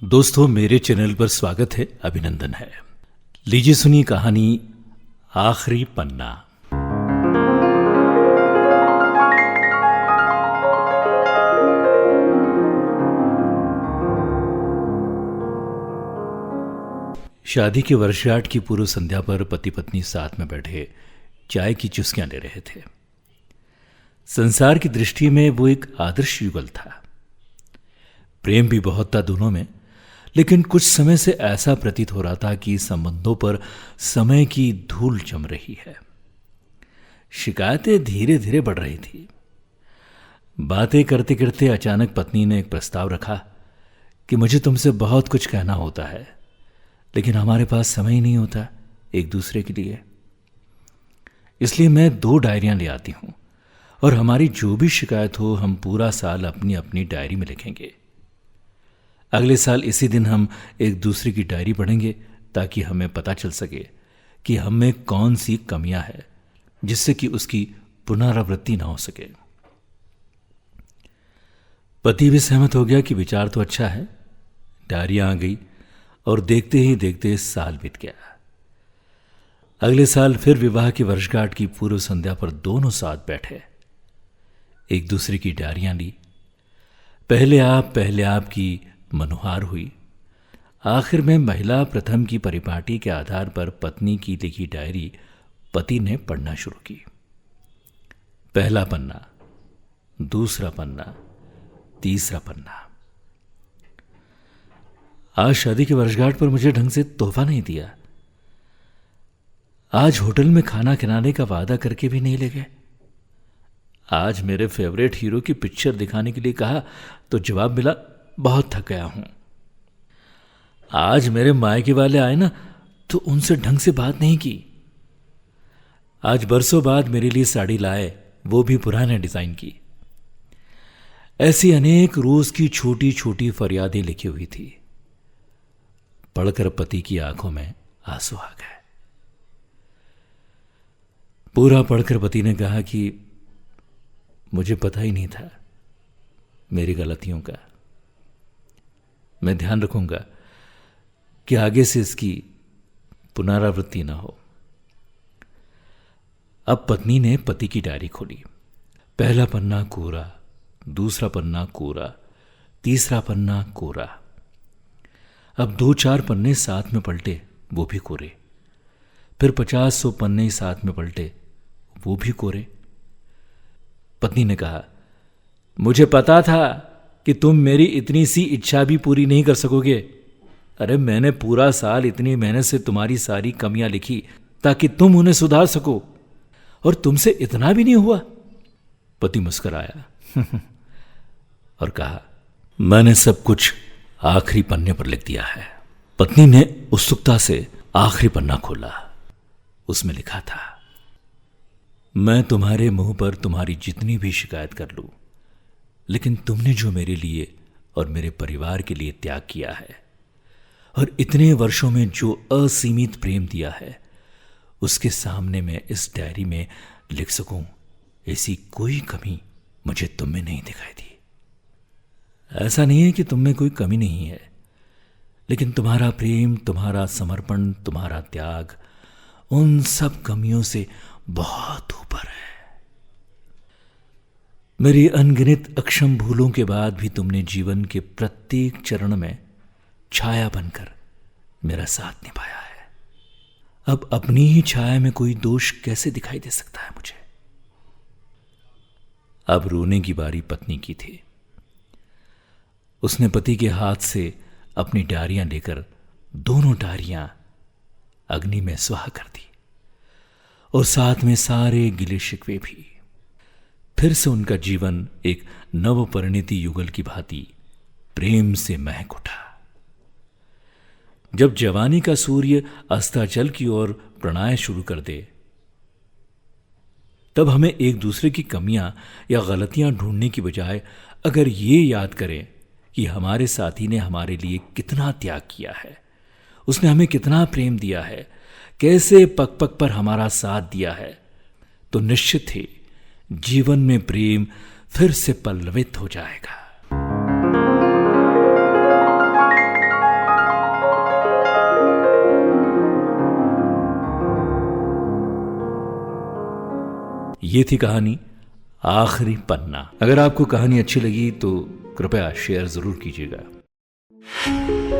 दोस्तों, मेरे चैनल पर स्वागत है, अभिनंदन है। लीजिए सुनिए कहानी आखिरी पन्ना। शादी की वर्षगांठ की पूर्व संध्या पर पति पत्नी साथ में बैठे चाय की चुस्कियां ले रहे थे। संसार की दृष्टि में वो एक आदर्श युगल था। प्रेम भी बहुत था दोनों में, लेकिन कुछ समय से ऐसा प्रतीत हो रहा था कि संबंधों पर समय की धूल जम रही है। शिकायतें धीरे धीरे बढ़ रही थी। बातें करते करते अचानक पत्नी ने एक प्रस्ताव रखा कि मुझे तुमसे बहुत कुछ कहना होता है, लेकिन हमारे पास समय ही नहीं होता एक दूसरे के लिए। इसलिए मैं 2 डायरियां ले आती हूं और हमारी जो भी शिकायत हो हम पूरा साल अपनी अपनी डायरी में लिखेंगे। अगले साल इसी दिन हम एक दूसरे की डायरी पढ़ेंगे ताकि हमें पता चल सके कि हम में कौन सी कमियां हैं जिससे कि उसकी पुनरावृत्ति ना हो सके। पति भी सहमत हो गया कि विचार तो अच्छा है। डायरियां आ गई और देखते ही देखते साल बीत गया। अगले साल फिर विवाह की वर्षगांठ की पूर्व संध्या पर दोनों साथ बैठे, एक दूसरे की डायरियां ली। पहले आप की मनुहार हुई। आखिर में महिला प्रथम की परिपाटी के आधार पर पत्नी की लिखी डायरी पति ने पढ़ना शुरू की। पहला पन्ना, दूसरा पन्ना, तीसरा पन्ना। आज शादी की वर्षगांठ पर मुझे ढंग से तोहफा नहीं दिया। आज होटल में खाना खिलाने का वादा करके भी नहीं ले गए। आज मेरे फेवरेट हीरो की पिक्चर दिखाने के लिए कहा तो जवाब मिला, बहुत थक गया हूं। आज मेरे मायके वाले आए ना तो उनसे ढंग से बात नहीं की। आज बरसों बाद मेरे लिए साड़ी लाए, वो भी पुराने डिजाइन की। ऐसी अनेक रोज की छोटी छोटी फरियादें लिखी हुई थी। पढ़कर पति की आंखों में आंसू आ गए। पूरा पढ़कर पति ने कहा कि मुझे पता ही नहीं था मेरी गलतियों का। मैं ध्यान रखूंगा कि आगे से इसकी पुनरावृत्ति ना हो। अब पत्नी ने पति की डायरी खोली। पहला पन्ना कोरा, दूसरा पन्ना कोरा, तीसरा पन्ना कोरा। अब 2-4 पन्ने साथ में पलटे, वो भी कोरे। फिर 50-100 पन्ने साथ में पलटे, वो भी कोरे। पत्नी ने कहा, मुझे पता था कि तुम मेरी इतनी सी इच्छा भी पूरी नहीं कर सकोगे। अरे मैंने पूरा साल इतनी मेहनत से तुम्हारी सारी कमियां लिखी ताकि तुम उन्हें सुधार सको, और तुमसे इतना भी नहीं हुआ। पति मुस्कुराया और कहा, मैंने सब कुछ आखिरी पन्ने पर लिख दिया है। पत्नी ने उत्सुकता से आखिरी पन्ना खोला। उसमें लिखा था, मैं तुम्हारे मुंह पर तुम्हारी जितनी भी शिकायत कर लूं, लेकिन तुमने जो मेरे लिए और मेरे परिवार के लिए त्याग किया है और इतने वर्षों में जो असीमित प्रेम दिया है, उसके सामने मैं इस डायरी में लिख सकूं, ऐसी कोई कमी मुझे तुम में नहीं दिखाई दी। ऐसा नहीं है कि तुम में कोई कमी नहीं है, लेकिन तुम्हारा प्रेम, तुम्हारा समर्पण, तुम्हारा त्याग उन सब कमियों से बहुत ऊपर है। मेरी अनगिनत अक्षम भूलों के बाद भी तुमने जीवन के प्रत्येक चरण में छाया बनकर मेरा साथ निभाया है। अब अपनी ही छाया में कोई दोष कैसे दिखाई दे सकता है मुझे। अब रोने की बारी पत्नी की थी। उसने पति के हाथ से अपनी डायरियां लेकर दोनों डायरियां अग्नि में स्वाह कर दी और साथ में सारे गिले शिकवे भी। फिर से उनका जीवन एक नवपरिणीति युगल की भांति प्रेम से महक उठा। जब जवानी का सूर्य अस्ताचल की ओर प्रणाय शुरू कर दे, तब हमें एक दूसरे की कमियां या गलतियां ढूंढने की बजाय अगर ये याद करें कि हमारे साथी ने हमारे लिए कितना त्याग किया है, उसने हमें कितना प्रेम दिया है, कैसे पग पग पर हमारा साथ दिया है, तो निश्चित ही जीवन में प्रेम फिर से पल्लवित हो जाएगा। ये थी कहानी आखिरी पन्ना। अगर आपको कहानी अच्छी लगी तो कृपया शेयर जरूर कीजिएगा।